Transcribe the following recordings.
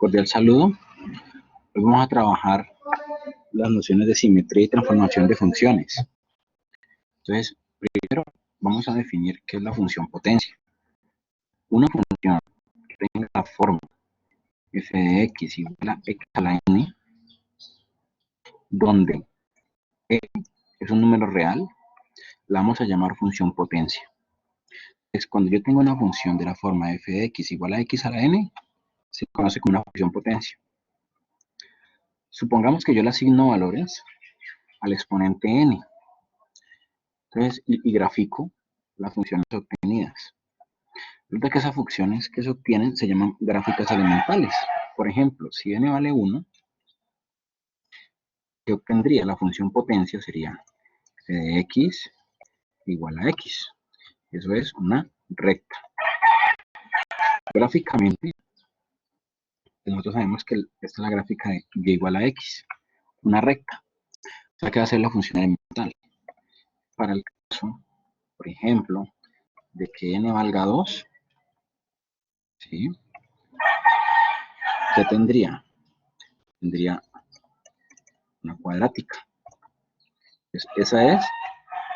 Cordial saludo. Hoy vamos a trabajar las nociones de simetría y transformación de funciones. Entonces, primero vamos a definir qué es la función potencia. Una función que tenga la forma f de x igual a x a la n, donde e es un número real, la vamos a llamar función potencia. Entonces, cuando yo tengo una función de la forma f de x igual a x a la n, se conoce como una función potencia. Supongamos que yo le asigno valores al exponente n. Entonces, y grafico las funciones obtenidas. Resulta que esas funciones que se obtienen se llaman gráficas elementales. Por ejemplo, si n vale 1, que obtendría la función potencia sería f de x igual a x. Eso es una recta. Gráficamente, nosotros sabemos que esta es la gráfica de y igual a x, una recta. O sea que va a ser la función elemental. Para el caso, por ejemplo, de que n valga 2, ¿sí? ¿Qué tendría? Tendría una cuadrática. Pues esa es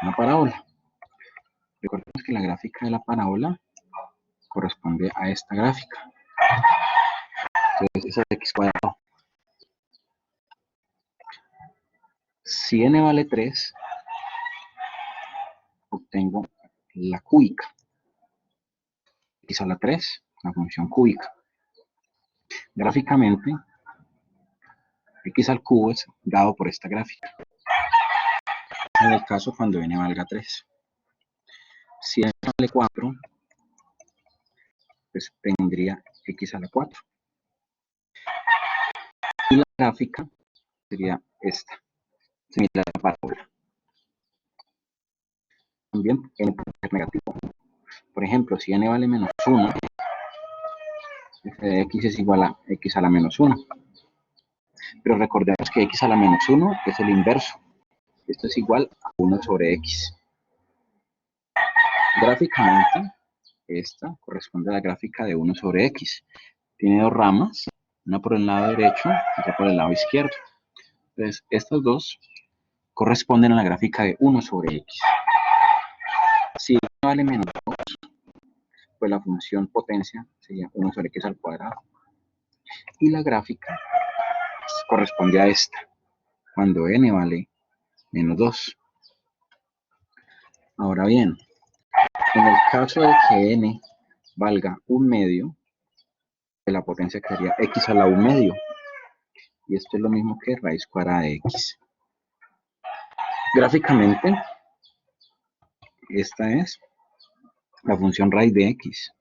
una parábola. Recordemos que la gráfica de la parábola corresponde a esta gráfica. Entonces, esa es x cuadrado. Si n vale 3, obtengo la cúbica. X a la 3, la función cúbica. Gráficamente, x al cubo es dado por esta gráfica. En el caso cuando n valga 3. Si n vale 4, pues tendría x a la 4. Y la gráfica sería esta, similar a la parábola. También n puede ser negativo. Por ejemplo, si n vale menos 1, f de x es igual a x a la menos 1. Pero recordemos que x a la menos 1 es el inverso. Esto es igual a 1 sobre x. Gráficamente, esta corresponde a la gráfica de 1 sobre x. Tiene dos ramas, una por el lado derecho y otra por el lado izquierdo. Entonces, estas dos corresponden a la gráfica de 1 sobre x. Si n vale menos 2, pues la función potencia sería 1 sobre x al cuadrado. Y la gráfica corresponde a esta, cuando n vale menos 2. Ahora bien, en el caso de que n valga 1 medio, la potencia quedaría x a la 1 medio. Y esto es lo mismo que raíz cuadrada de x. Gráficamente, esta es la función raíz de x.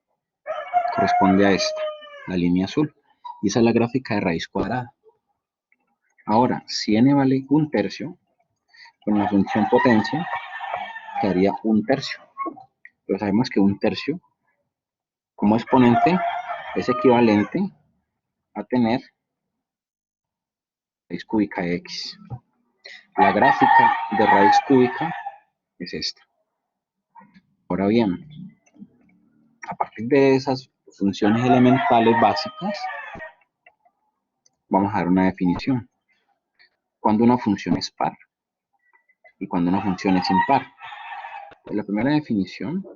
Corresponde a esta, la línea azul. Y esa es la gráfica de raíz cuadrada. Ahora, si n vale 1/3, con la función potencia quedaría 1/3. Pero sabemos que 1/3 como exponente es equivalente a tener raíz cúbica de x. La gráfica de raíz cúbica es esta. Ahora bien, a partir de esas funciones elementales básicas, vamos a dar una definición. Cuando una función es par y cuando una función es impar. La primera definición,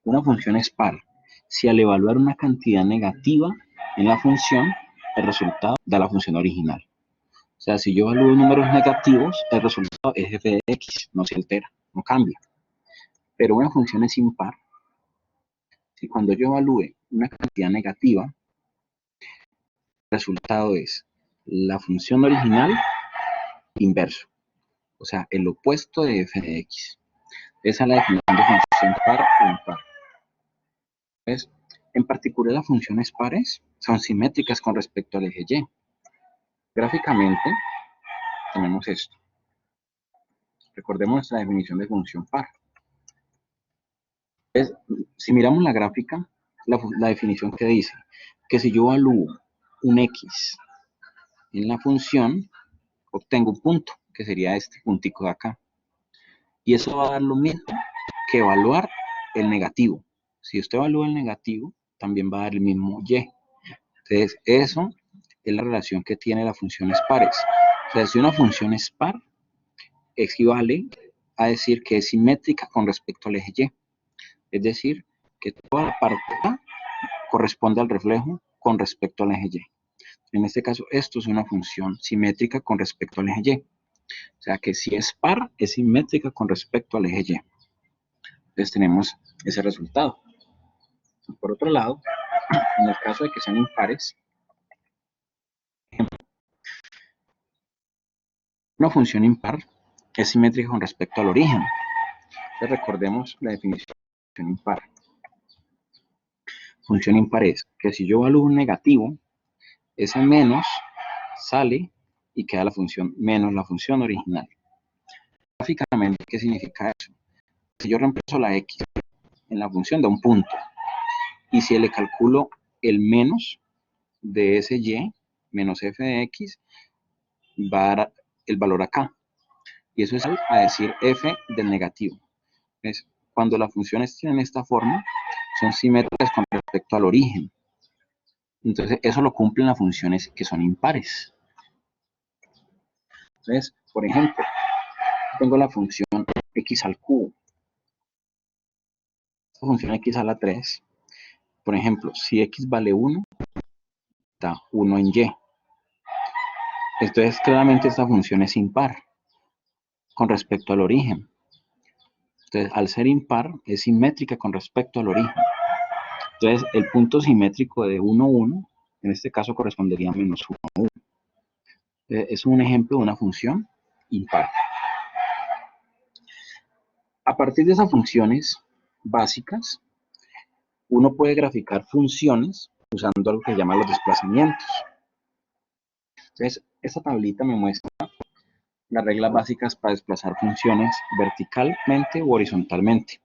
una función es par si al evaluar una cantidad negativa en la función, el resultado da la función original. O sea, si yo evalúo números negativos, el resultado es f de x, no se altera, no cambia. Pero una función es impar si cuando yo evalúe una cantidad negativa, el resultado es la función original inverso. O sea, el opuesto de f de x. Esa es la definición de función par o impar. Entonces, en particular las funciones pares son simétricas con respecto al eje y. Gráficamente, tenemos esto. Recordemos nuestra definición de función par. Entonces, si miramos la gráfica, la definición que dice que si yo evalúo un x en la función, obtengo un punto, que sería este puntico de acá. Y eso va a dar lo mismo que evaluar el negativo. Si usted evalúa el negativo, también va a dar el mismo y. Entonces, eso es la relación que tiene las funciones pares. O sea, si una función es par, equivale a decir que es simétrica con respecto al eje Y. Es decir, que toda la parte A corresponde al reflejo con respecto al eje Y. En este caso, esto es una función simétrica con respecto al eje Y. O sea que si es par, es simétrica con respecto al eje Y. Entonces tenemos ese resultado. Por otro lado, en el caso de que sean impares, una función impar es simétrica con respecto al origen. Entonces recordemos la definición de función impar. Función impar es que si yo evalúo un negativo, ese menos sale y queda la función menos la función original. Gráficamente, ¿qué significa eso? Si yo reemplazo la x en la función de un punto y si le calculo el menos de ese y, menos f de x, va a dar el valor acá. Y eso es a decir f del negativo. Entonces, cuando las funciones tienen esta forma, son simétricas con respecto al origen. Entonces, eso lo cumplen las funciones que son impares. Entonces, por ejemplo, tengo la función x al cubo. Esta función x a la 3. Por ejemplo, si x vale 1, da 1 en y. Entonces, claramente esta función es impar con respecto al origen. Entonces, al ser impar, es simétrica con respecto al origen. Entonces, el punto simétrico de 1, 1, en este caso correspondería a menos 1, 1. Es un ejemplo de una función impar. A partir de esas funciones básicas, uno puede graficar funciones usando algo que se llama los desplazamientos. Entonces, esta tablita me muestra las reglas básicas para desplazar funciones verticalmente u horizontalmente.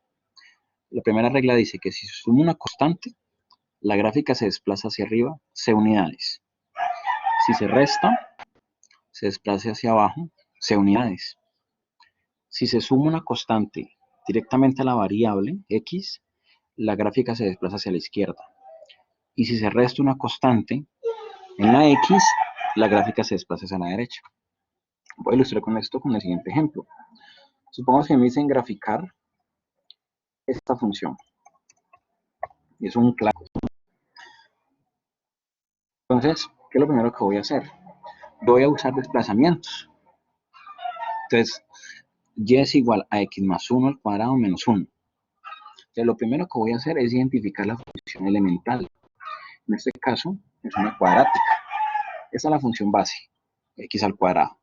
La primera regla dice que si se suma una constante, la gráfica se desplaza hacia arriba c unidades. Si se resta, se desplaza hacia abajo c unidades. Si se suma una constante directamente a la variable x, la gráfica se desplaza hacia la izquierda. Y si se resta una constante en la x, la gráfica se desplaza hacia la derecha. Voy a ilustrar con esto con el siguiente ejemplo. Supongamos que me dicen graficar esta función. Y es un claro. Entonces, ¿qué es lo primero que voy a hacer? Voy a usar desplazamientos. Entonces, y es igual a x más 1 al cuadrado menos 1. Entonces, lo primero que voy a hacer es identificar la función elemental. En este caso, es una cuadrática. Esta es la función base, x al cuadrado.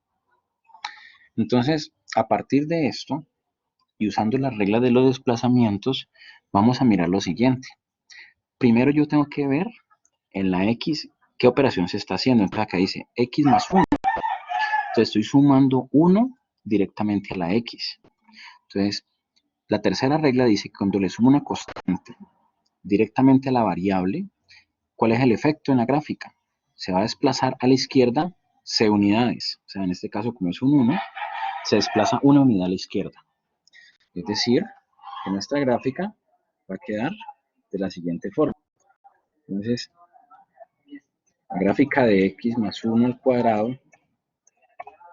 Entonces, a partir de esto, y usando las reglas de los desplazamientos, vamos a mirar lo siguiente. Primero yo tengo que ver en la x qué operación se está haciendo. Entonces acá dice x más 1. Entonces estoy sumando 1 directamente a la x. Entonces, la tercera regla dice que cuando le sumo una constante directamente a la variable, ¿cuál es el efecto en la gráfica? Se va a desplazar a la izquierda c unidades. O sea, en este caso, como es un 1, se desplaza una unidad a la izquierda. Es decir, que nuestra gráfica va a quedar de la siguiente forma. Entonces, la gráfica de x más 1 al cuadrado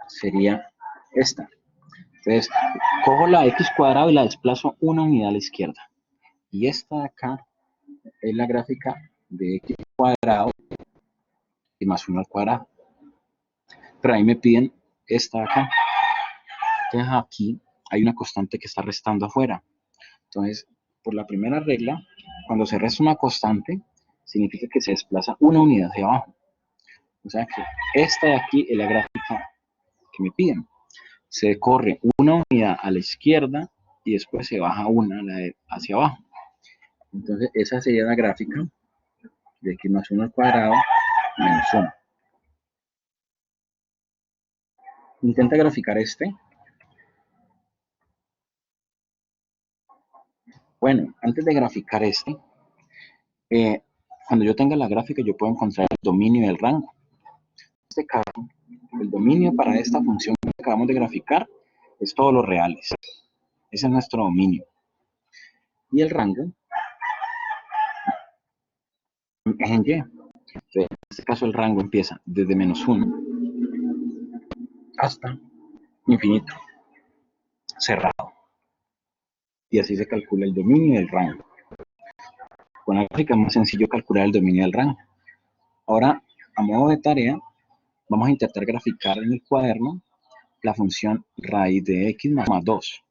sería esta. Entonces, cojo la x cuadrado y la desplazo una unidad a la izquierda. Y esta de acá es la gráfica de x cuadrado y más 1 al cuadrado. Pero ahí me piden esta de acá. Entonces aquí hay una constante que está restando afuera. Entonces, por la primera regla, cuando se resta una constante, significa que se desplaza una unidad hacia abajo. O sea que esta de aquí es la gráfica que me piden. Se corre una unidad a la izquierda y después se baja una hacia abajo. Entonces, esa sería la gráfica de x más 1 al cuadrado menos 1. Intenta graficar este. Bueno, antes de graficar este, cuando yo tenga la gráfica, yo puedo encontrar el dominio y el rango. En este caso, el dominio para esta función que acabamos de graficar es todos los reales. Ese es nuestro dominio. Y el rango es en y. Entonces, en este caso el rango empieza desde -1 hasta infinito, cerrado. Y así se calcula el dominio y el rango. Con la gráfica es más sencillo calcular el dominio del rango. Ahora, a modo de tarea, vamos a intentar graficar en el cuaderno la función raíz de x más 2,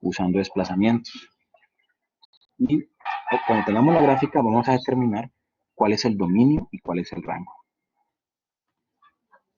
usando desplazamientos. Y cuando tengamos la gráfica, vamos a determinar cuál es el dominio y cuál es el rango.